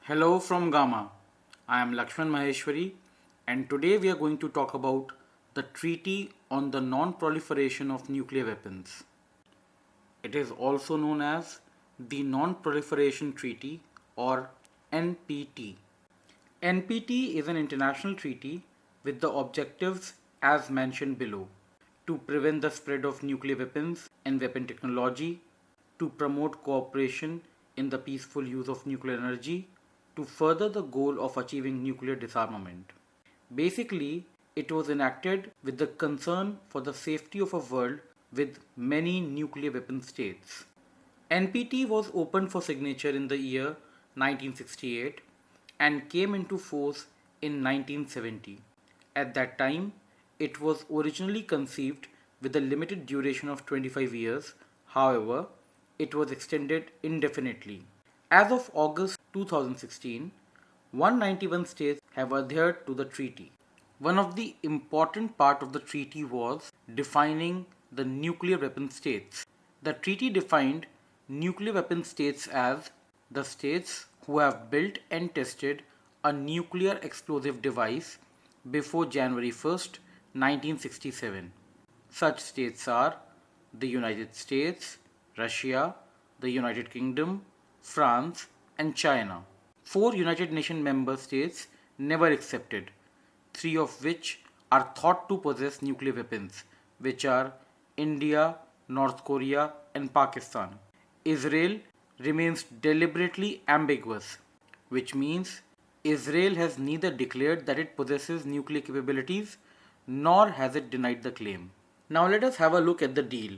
Hello from Gamma. I am Lakshman Maheshwari, and today we are going to talk about the Treaty on the Non-Proliferation of Nuclear Weapons. It is also known as the Non-Proliferation Treaty or NPT. NPT is an international treaty with the objectives as mentioned below: to prevent the spread of nuclear weapons and weapon technology, to promote cooperation in the peaceful use of nuclear energy, to further the goal of achieving nuclear disarmament. Basically, it was enacted with the concern for the safety of a world with many nuclear weapon states. NPT was opened for signature in the year 1968 and came into force in 1970. At that time, it was originally conceived with a limited duration of 25 years. However, it was extended indefinitely. As of August 2016, 191 states have adhered to the treaty. One of the important part of the treaty was defining the nuclear weapon states. The treaty defined nuclear weapon states as the states who have built and tested a nuclear explosive device before January 1st, 1967. Such states are the United States, Russia, the United Kingdom, France, and China. Four United Nations member states never accepted, three of which are thought to possess nuclear weapons, which are India, North Korea, and Pakistan. Israel remains deliberately ambiguous, which means Israel has neither declared that it possesses nuclear capabilities nor has it denied the claim. Now let us have a look at the deal.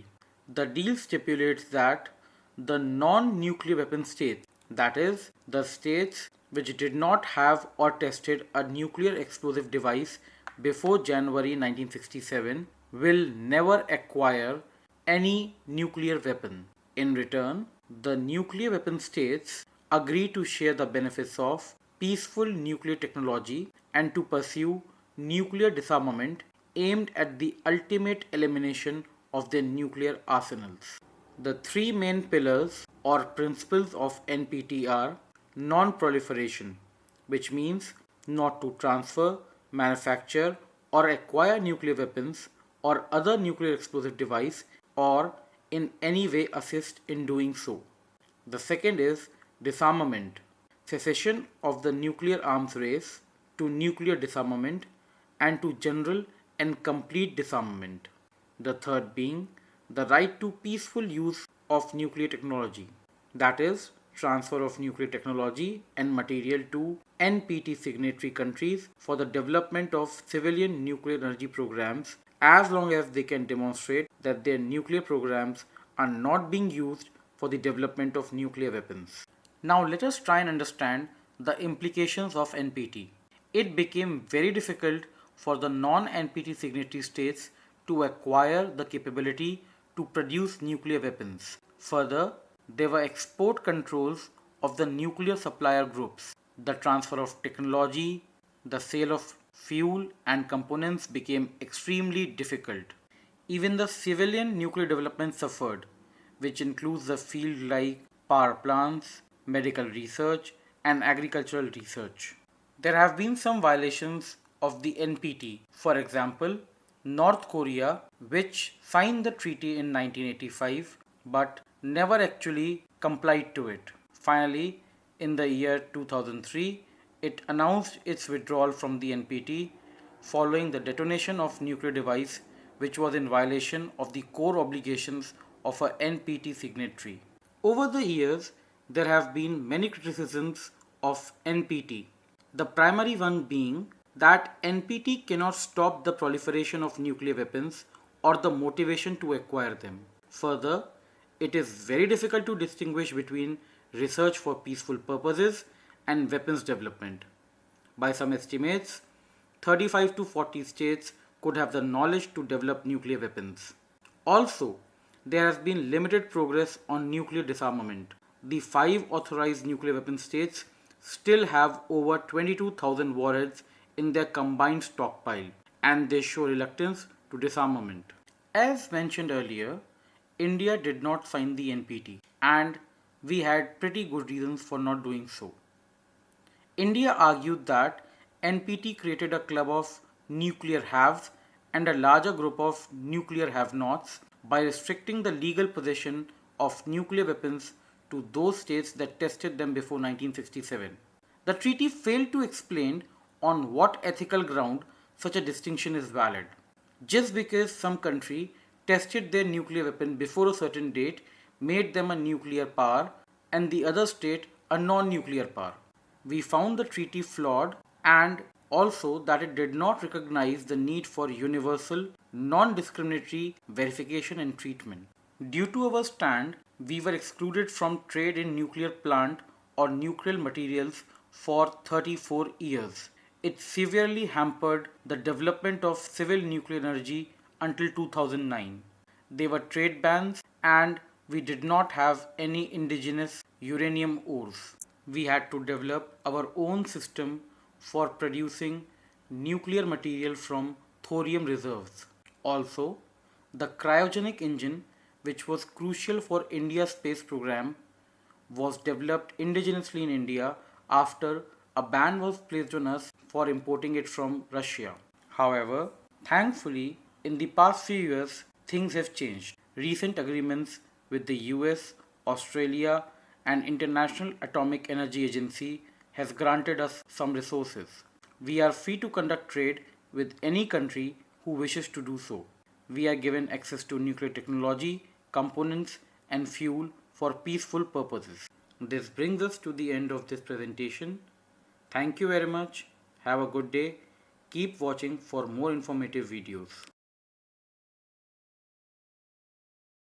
The deal stipulates that the non-nuclear weapon states, that is, the states which did not have or tested a nuclear explosive device before January 1967, will never acquire any nuclear weapon. In return, the nuclear weapon states agree to share the benefits of peaceful nuclear technology and to pursue nuclear disarmament aimed at the ultimate elimination of their nuclear arsenals. The three main pillars or principles of NPT are non-proliferation, which means not to transfer, manufacture, or acquire nuclear weapons or other nuclear explosive device or in any way assist in doing so. The second is disarmament, cessation of the nuclear arms race to nuclear disarmament and to general and complete disarmament. The third being the right to peaceful use of nuclear technology, that is, transfer of nuclear technology and material to NPT signatory countries for the development of civilian nuclear energy programs as long as they can demonstrate that their nuclear programs are not being used for the development of nuclear weapons. Now let us try and understand the implications of NPT. It became very difficult for the non-NPT signatory states to acquire the capability to produce nuclear weapons. Further, there were export controls of the nuclear supplier groups. The transfer of technology, the sale of fuel and components became extremely difficult. Even the civilian nuclear development suffered, which includes the field like power plants, medical research, and agricultural research. There have been some violations of the NPT. For example, North Korea, which signed the treaty in 1985 but never actually complied to it. Finally, in the year 2003, it announced its withdrawal from the NPT following the detonation of nuclear device which was in violation of the core obligations of a NPT signatory. Over the years, there have been many criticisms of NPT. The primary one being that NPT cannot stop the proliferation of nuclear weapons or the motivation to acquire them. Further, it is very difficult to distinguish between research for peaceful purposes and weapons development. By some estimates, 35 to 40 states could have the knowledge to develop nuclear weapons. Also, there has been limited progress on nuclear disarmament. The five authorized nuclear weapon states still have over 22,000 warheads in their combined stockpile, and they show reluctance to disarmament. As mentioned earlier, India did not sign the NPT, and we had pretty good reasons for not doing so. India argued that NPT created a club of nuclear haves and a larger group of nuclear have-nots by restricting the legal possession of nuclear weapons to those states that tested them before 1967. The treaty failed to explain on what ethical ground such a distinction is valid. Just because some country tested their nuclear weapon before a certain date made them a nuclear power and the other state a non-nuclear power. We found the treaty flawed and also that it did not recognize the need for universal, non-discriminatory verification and treatment. Due to our stand, we were excluded from trade in nuclear plant or nuclear materials for 34 years. It severely hampered the development of civil nuclear energy until 2009. There were trade bans and we did not have any indigenous uranium ores. We had to develop our own system for producing nuclear material from thorium reserves. Also, the cryogenic engine, which was crucial for India's space program, was developed indigenously in India after a ban was placed on us for importing it from Russia. However, thankfully, in the past few years, things have changed. Recent agreements with the US, Australia, and International Atomic Energy Agency has granted us some resources. We are free to conduct trade with any country who wishes to do so. We are given access to nuclear technology, components, and fuel for peaceful purposes. This brings us to the end of this presentation. Thank you very much. Have a good day. Keep watching for more informative videos.